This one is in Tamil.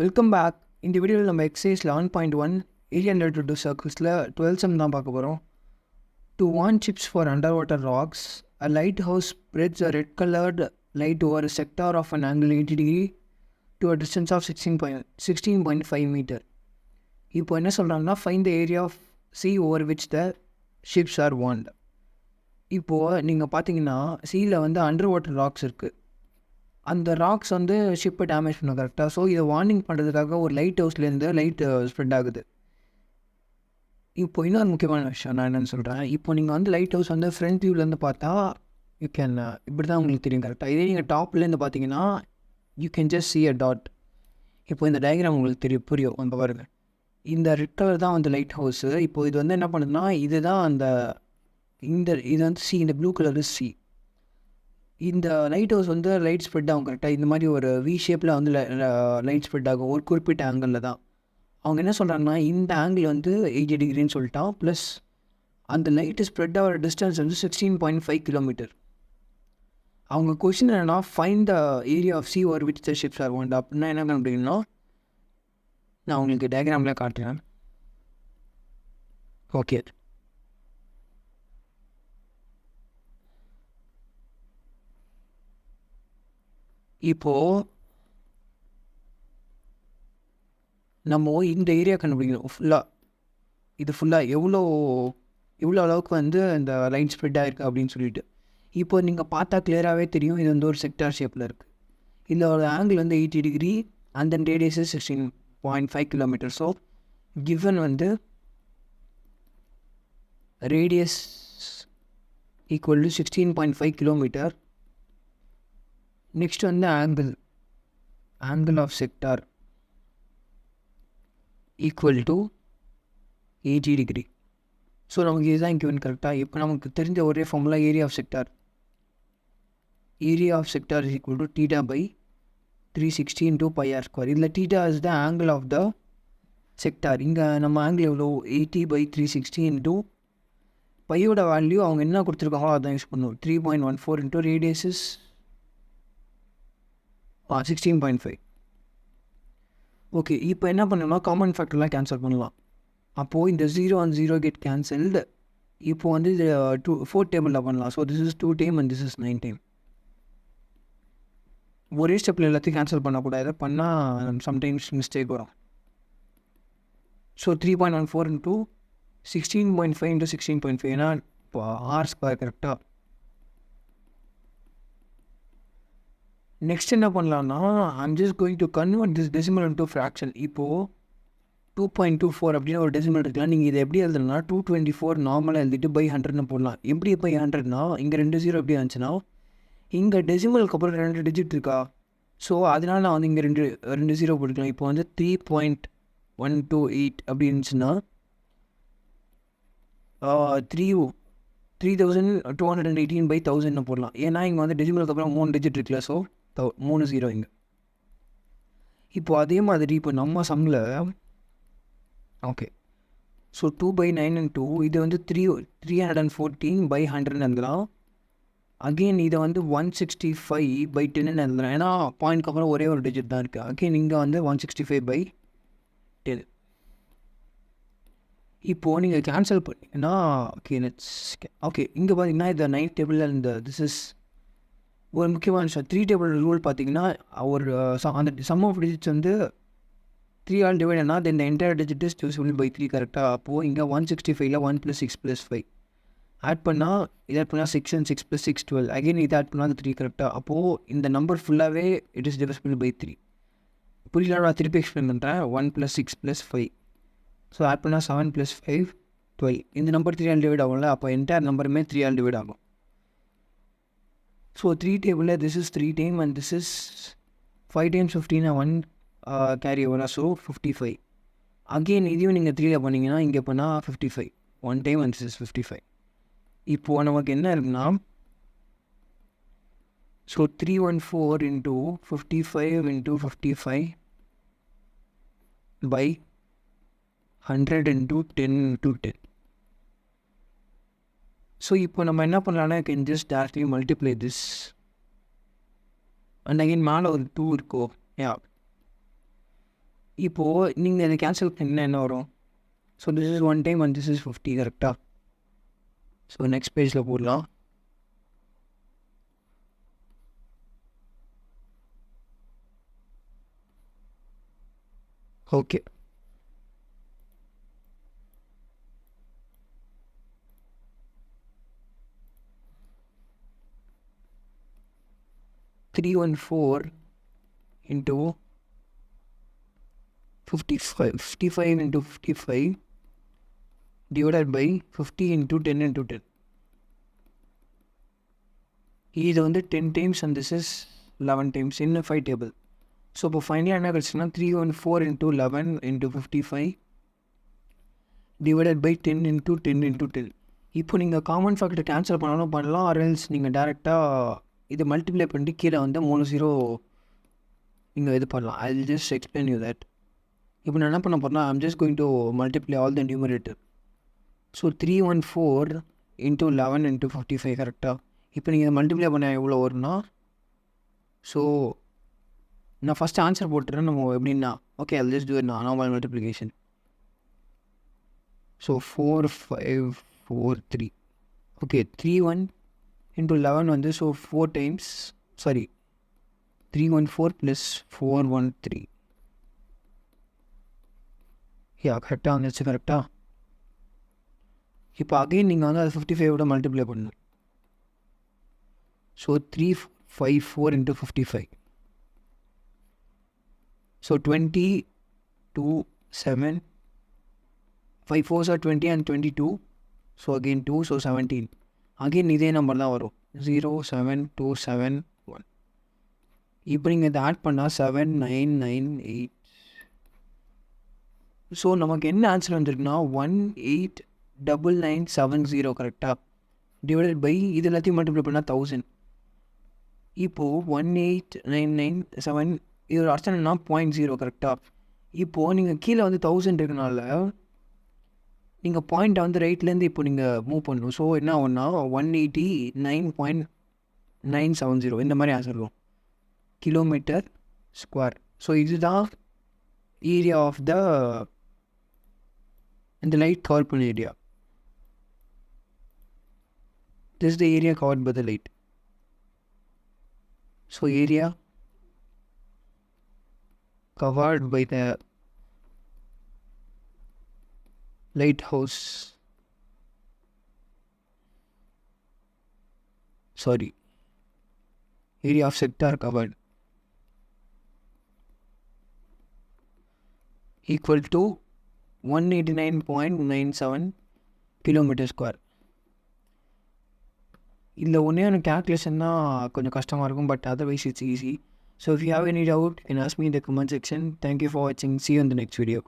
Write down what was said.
Welcome back. இந்த வீடியோவில் நம்ம எக்ஸசைஸ் 11.1 ஏரியா ரிலேட்டட் டு சர்க்கிள்ஸில் 12th சம் தான் பார்க்க போகிறோம். To warn ships for underwater rocks a lighthouse spreads a red coloured light over sector of an angle 80 degree to a distance of 16.5 metre. இப்போ என்ன சொல்கிறாங்கன்னா, find the area of sea over which the ships are warned. இப்போது நீங்கள் பார்த்தீங்கன்னா சீயில் வந்து அண்டர் வாட்டர் ராக்ஸ் இருக்குது. அந்த ராக்ஸ் வந்து ஷிப்பை டேமேஜ் பண்ண கரெக்டாக. ஸோ இதை வார்னிங் பண்ணுறதுக்காக ஒரு லைட் ஹவுஸ்லேருந்து லைட் ஸ்ப்ரெட் ஆகுது. இப்போ இன்னொரு முக்கியமான விஷயம் நான் என்னென்னு சொல்கிறேன். இப்போ நீங்கள் வந்து லைட் ஹவுஸ் வந்து ஃப்ரண்ட் வியூலேருந்து பார்த்தா யூ கேன் இப்படி தான் உங்களுக்கு தெரியும் கரெக்டாக. இதே நீங்கள் டாப்லேருந்து பார்த்தீங்கன்னா you can just see a dot. இப்போ இந்த டயக்ராம் உங்களுக்கு புரியும். இப்போ பாருங்கள், இந்த ரெட் கலர் தான் வந்து லைட் ஹவுஸு. இப்போ இது வந்து என்ன பண்ணுதுன்னா, இதுதான் அந்த இது வந்து சி, இந்த ப்ளூ கலரு சி. இந்த லைட் ஹவுஸ் வந்து லைட் ஸ்ப்ரெட் ஆகும் கரெக்டாக. இந்த மாதிரி ஒரு வி ஷேப்பில் வந்து லைட் ஸ்ப்ரெட் ஆகும் ஒரு குறிப்பிட்ட ஆங்கிளில் தான். அவங்க என்ன சொல்கிறாங்கன்னா, இந்த ஆங்கிள் வந்து 80 டிகிரின்னு சொல்லிட்டான். ப்ளஸ் அந்த லைட்டு ஸ்ப்ரெட் ஆகிற டிஸ்டன்ஸ் வந்து 16.5 கிலோமீட்டர். அவங்க கொஸ்டின் என்னென்னா, find the area of sea over which the ships are want. அப்படின்னா என்ன பண்ணுறீங்கன்னா, நான் உங்களுக்கு டயக்ராமில் காட்டுறேன். ஓகே, இப்போது நம்ம இந்த ஏரியா கண்டுபிடிக்கணும். இது ஃபுல்லாக எவ்வளோ அளவுக்கு வந்து இந்த லைன் ஸ்ப்ரெட் ஆகிருக்கு அப்படின்னு சொல்லிட்டு. இப்போ நீங்கள் பார்த்தா கிளியராகவே தெரியும், இது வந்து ஒரு செக்டார் ஷேப்பில் இருக்குது. இதோட ஆங்கிள் வந்து 80 degree and then radius 16.5 kilometre. So given வந்து radius equal to 16.5 kilometre. Next வந்து angle of sector equal to 80 degree. So நமக்கு இதுதான் கிவன் கரெக்டாக. இப்போ நமக்கு தெரிஞ்ச ஒரே formula area of sector. Area of sector is equal to theta by 360 into pi r square. இதில் theta is the angle of the sector. இங்கே நம்ம ஆங்கிள் எவ்வளோ, 80 by 360 into பையோட வேல்யூ அவங்க என்ன கொடுத்துருக்காங்களோ அதான் யூஸ் பண்ணுவோம். 3.14 into radius is 16.5. ஓகே, இப்போ என்ன பண்ணணும்னா காமன் ஃபேக்டர்லாம் கேன்சல் பண்ணலாம். அப்போது இந்த 0 and 0 கெட் கேன்சல்டு. இப்போ வந்து இது 4 டேபிளில் பண்ணலாம். So this is 2 time and this is 9 time. ஒரே ஸ்டெப்பில் எல்லாத்தையும் கேன்சல் பண்ணக்கூடாது. பண்ணால் சம்டைம்ஸ் மிஸ்டேக் வரும். ஸோ 3.14 into 16.5 into 16.5 ஏன்னா இப்போ ஆர் ஸ்கொயர் கரெக்டாக. நெக்ஸ்ட் என்ன பண்ணலான்னா, I'm just going to convert this decimal into fraction. இப்போது 2.24 அப்படின்னு ஒரு டெசிமல் இருக்கலாம். நீங்கள் இதை எப்படி எழுதுனா 224 நார்மலாக எழுதிட்டு பை 100ன்னு போடலாம். எப்படி பை 100னா, இங்கே 2 0 எப்படி இருந்துச்சுன்னா, இங்கே டெசிமலுக்கு அப்புறம் 2 டிஜிட் இருக்கா. ஸோ அதனால் நான் வந்து இங்கே 2 0 போட்டுக்கலாம். இப்போ வந்து 3.128 அப்படி இருந்துச்சுன்னா 3218 by 1000 போடலாம். ஏன்னா இங்கே வந்து டெசிமலுக்கு அப்புறம் 3 டிஜிட் இருக்குல்ல. ஸோ 3 0 இங்கே. இப்போ அதே மாதிரி இப்போ நம்ம சம்மில் ஓகே, ஸோ 2/9 into இது வந்து 314 by 100 எழுதலாம். அகெயின் இதை வந்து 165 by 10 எழுதலாம். ஏன்னா பாயிண்ட்க்கு அப்புறம் ஒரே ஒரு டிஜிட் தான் இருக்குது. அகெயின் இங்கே வந்து 165 by 10. இப்போது நீங்கள் கேன்சல் பண்ணிங்கன்னா ஓகே இங்கே பார்த்தீங்கன்னா இந்த 9 டேபிளில் இந்த திஸ் இஸ் ஒரு முக்கியமான விஷயம். 3 டேபிள் ரூல் பார்த்தீங்கன்னா ஒரு அந்த சம் ஆஃப் டிஜிட்ஸ் வந்து 3 ஆல் டிவைட்னா தென் இந்த entire digit is divisible by 3 கரெக்டாக. அப்போது இங்கே 165ல் 1 + 6 + 5 ஆட் பண்ணால் இதை ஆட் பண்ணால் 6 and 6 + 6 12. அகெயின் இதை ஆட் பண்ணால் 3 கரெக்டாக. அப்போது இந்த நம்பர் ஃபுல்லாகவே இட் இஸ் டிவிசிபிள் பை 3. புரியல, நான் திருப்பி எக்ஸ்பிளைன் பண்ணுறேன். 1 + 6 + 5. ஸோ ஆட் பண்ணால் 7 + 5 12. இந்த நம்பர் 3 ஆல் டிவைட் ஆகும்ல. அப்போ என்டையர் நம்பருமே 3 ஆல் டிவைட் ஆகும். ஸோ 3 டேபிளில் this is 3 time and this is 5 times 15 1 carry ஓவரா. ஸோ 55. அகெயின் இதையும் நீங்கள் 3ல் பண்ணிங்கன்னா இங்கே பண்ணால் 55 1 time and this is 55. இப்போது நமக்கு என்ன இருக்குன்னா, so 314 into 55 into 55 by 100 into 10 into 10. So இப்போ நம்ம என்ன பண்ணலான்னா, I can just directly multiply this and again மேலே ஒரு 2 இருக்கோ. யா இப்போது நீங்கள் இதை கேன்சல் பண்ணிங்கன்னா என்ன வரும்? So this is 1 time and this is 50 கரெக்டாக. ஸோ நெக்ஸ்ட் பேஜில் போடலாம். Okay, $314 into 55 into 55 divided by 50 into 10 into 10. இது வந்து 10 times and this is 11 times in a 5 table. So இப்போ ஃபைனலாக என்ன கிடச்சுன்னா 314 into 11 into 55 divided by 10 into 10 into 10. இப்போ நீங்கள் காமன் ஃபேக்டர் கேன்சல் பண்ணாலும் பண்ணலாம், அரேல்ஸ் நீங்கள் டேரெக்டாக இதை மல்டிப்ளை பண்ணிட்டு கீழே வந்து 3 0 நீங்கள் இது பண்ணலாம். I will just explain you that. இப்போ நான் என்ன பண்ண போகிறேன்னா I'm just going to multiply all the numerator. So 314 into 11 into 55 கரெக்டாக. இப்போ நீங்கள் மல்டிப்ளை பண்ண எவ்வளோ வரும்னா, ஸோ நான் ஃபஸ்ட்டு ஆன்சர் போட்டுறேன். நம்ம எப்படின்னா okay I just do it normal multiplication. So 4543 okay 31 into 11 வந்து ஸோ 4 times சாரி 314 + 413 யா கரெக்டாக வந்துச்சு கரெக்டாக. இப்போ அகைன் நீங்கள் வந்து அது 55 மல்டிப்ளை பண்ணணும். So 354 into 55 so 20 2 7 5 4s are 20 and 22. So again 2 so 17. Again இதே நம்பர் தான் வரும் 07271. இப்போ நீங்கள் இதை ஆட் பண்ணால் 7998. ஸோ நமக்கு என்ன ஆன்சர் வந்துருக்குன்னா 189970 கரெக்டாக. டிவைடட் பை இது எல்லாத்தையும் மல்டிப்ளை பண்ணால் 1000. இப்போது 18997 இது ஒரு அர்த்தம் என்னன்னா 0.0 கரெக்டாக. இப்போது நீங்கள் கீழே வந்து 1000 இருக்கனால நீங்கள் பாயிண்ட்டை வந்து ரைட்லேருந்து இப்போ நீங்கள் மூவ் பண்ணணும். ஸோ என்ன ஆகும்னா 189.970 இந்த மாதிரி ஆன்சர் வரும் கிலோமீட்டர் ஸ்கொயர். ஸோ இதுதான் ஏரியா ஆஃப் த இந்த லைட் கவர் பண்ண area. This the area covered by the light. So area covered by the lighthouse, area of sector covered equal to 189.97 kilometer square. இந்த ஒன்றே எனக்கு கேல்குலேஷன் தான் கொஞ்சம் கஷ்டமாக இருக்கும், but otherwise it's easy. So if you have any doubt, you can ask me in the comment section. Thank you for watching. See you in the next video.